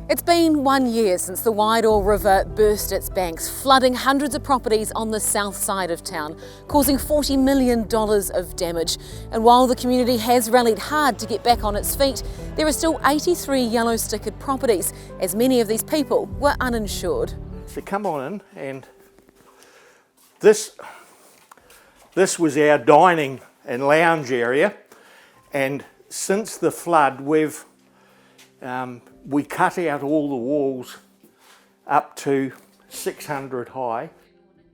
It's been 1 year since the Wairoa River burst its banks, flooding hundreds of properties on the south side of town, causing $40 million of damage. And while the community has rallied hard to get back on its feet, there are still 83 yellow stickered properties, as many of these people were uninsured. So come on in, and this was our dining and lounge area, and since the flood we cut out all the walls up to 600 high.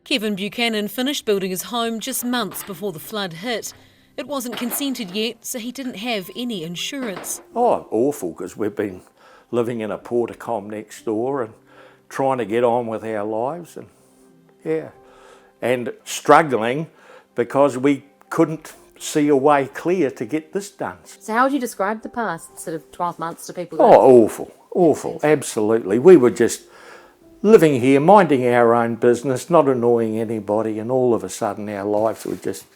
Kevin Buchanan finished building his home just months before the flood hit. It wasn't consented yet, so he didn't have any insurance. Oh, awful, because we've been living in a porticom next door and trying to get on with our lives, and struggling because we couldn't see a way clear to get this done. So how would you describe the past sort of 12 months to people? Oh, awful, absolutely. We were just living here, minding our own business, not annoying anybody, and all of a sudden our lives were just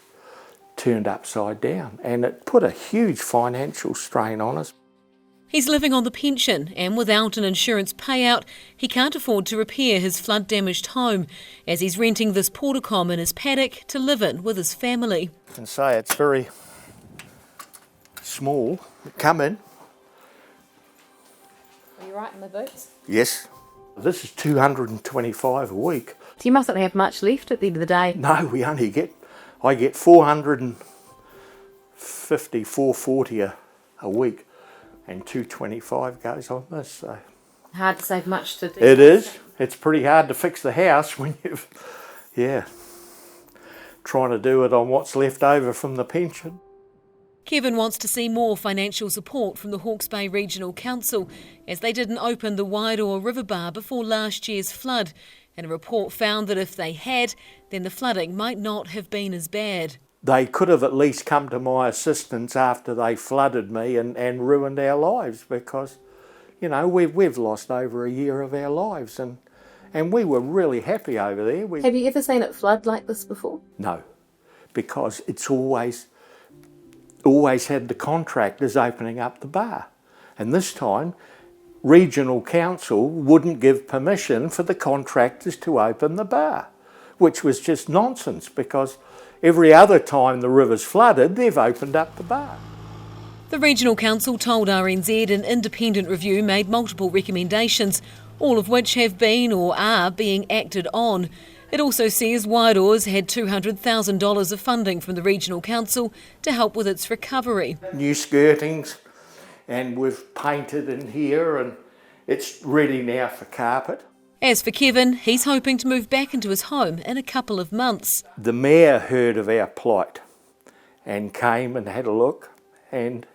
turned upside down, and it put a huge financial strain on us. He's living on the pension, and without an insurance payout, he can't afford to repair his flood-damaged home, as he's renting this porticom in his paddock to live in with his family. I can say it's very small. Come in. Are you right in the boots? Yes. This is $225 a week. So you mustn't have much left at the end of the day. No, I get $450, $440 a week, and $225 goes on this. So Hard to save much to do. it is. It's pretty hard to fix the house when you've, trying to do it on what's left over from the pension. Kevin wants to see more financial support from the Hawke's Bay Regional Council, as they didn't open the Wairoa River bar before last year's flood, and a report found that if they had, then the flooding might not have been as bad. They could have at least come to my assistance after they flooded me and ruined our lives, because, we've lost over a year of our lives, and we were really happy over there. Have you ever seen it flood like this before? No, because it's always had the contractors opening up the bar. And this time, Regional Council wouldn't give permission for the contractors to open the bar, which was just nonsense, because every other time the river's flooded, they've opened up the bar. The Regional Council told RNZ an independent review made multiple recommendations, all of which have been or are being acted on. It also says Wairoa's had $200,000 of funding from the Regional Council to help with its recovery. New skirtings, and we've painted in here, and it's ready now for carpet. As for Kevin, he's hoping to move back into his home in a couple of months. The mayor heard of our plight and came and had a look, and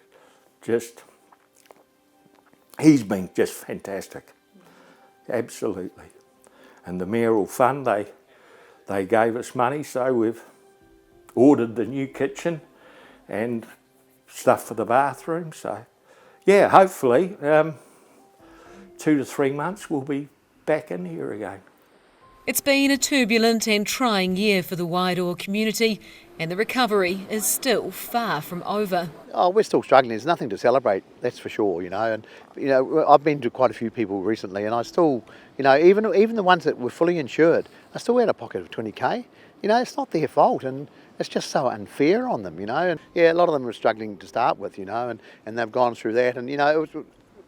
he's been just fantastic, absolutely. And the mayoral fund, they gave us money, so we've ordered the new kitchen and stuff for the bathroom. So, hopefully 2 to 3 months we'll be back in here again. It's been a turbulent and trying year for the Wairoa community, and the recovery is still far from over. Oh, we're still struggling. There's nothing to celebrate, that's for sure, And, I've been to quite a few people recently, and I still, even the ones that were fully insured, I still had a pocket of 20K. It's not their fault, and it's just so unfair on them, And, a lot of them were struggling to start with, and they've gone through that, and, it was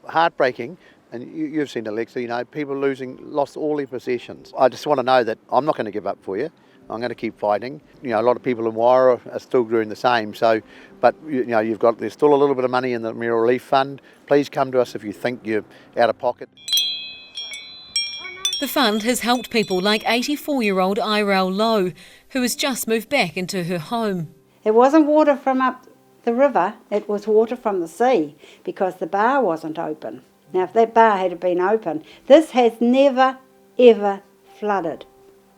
heartbreaking. And you've seen Alexa, people lost all their possessions. I just want to know that I'm not going to give up for you. I'm going to keep fighting. A lot of people in Wairoa are still doing the same. So, but there's still a little bit of money in the Mayoral Relief Fund. Please come to us if you think you're out of pocket. The fund has helped people like 84-year-old Wairoa Low, who has just moved back into her home. It wasn't water from up the river, it was water from the sea, because the bar wasn't open. Now, if that bar had been open, this has never, ever flooded,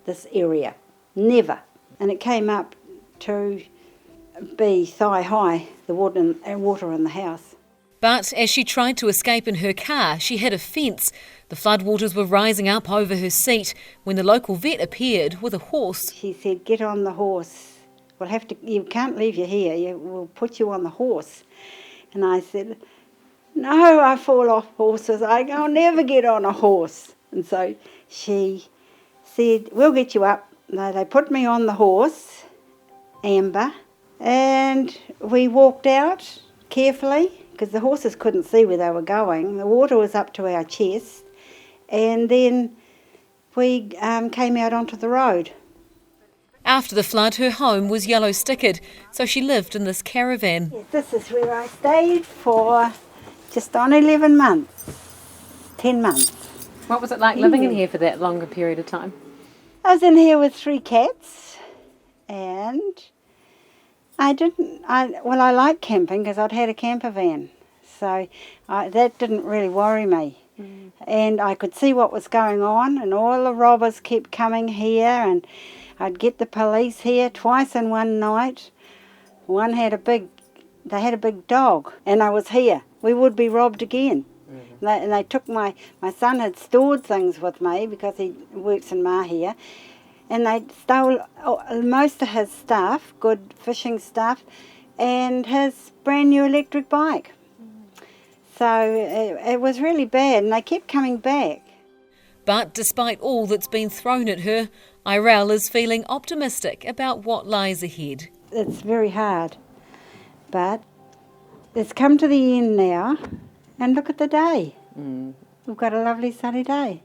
this area. Never. And it came up to be thigh high, the water in the house. But as she tried to escape in her car, she hit a fence. The floodwaters were rising up over her seat when the local vet appeared with a horse. She said, "Get on the horse. You can't leave you here. We'll put you on the horse." And I said, no, I fall off horses. I'll never get on a horse. And so she said, we'll get you up. They put me on the horse, Amber, and we walked out carefully because the horses couldn't see where they were going. The water was up to our chest, and then we came out onto the road. After the flood, her home was yellow stickered, so she lived in this caravan. Yes, this is where I stayed for just on 11 months, 10 months. What was it like living in here for that longer period of time? I was in here with 3 cats, and I like camping because I'd had a camper van, so that didn't really worry me. And I could see what was going on, and all the robbers kept coming here, and I'd get the police here twice in one night. One had they had a big dog, and I was here. We would be robbed again. And they took my son had stored things with me because he works in Mahia, and they stole most of his stuff, good fishing stuff, and his brand new electric bike. So it was really bad, and they kept coming back. But despite all that's been thrown at her, Irel is feeling optimistic about what lies ahead. It's very hard, but it's come to the end now, and look at the day. We've got a lovely sunny day.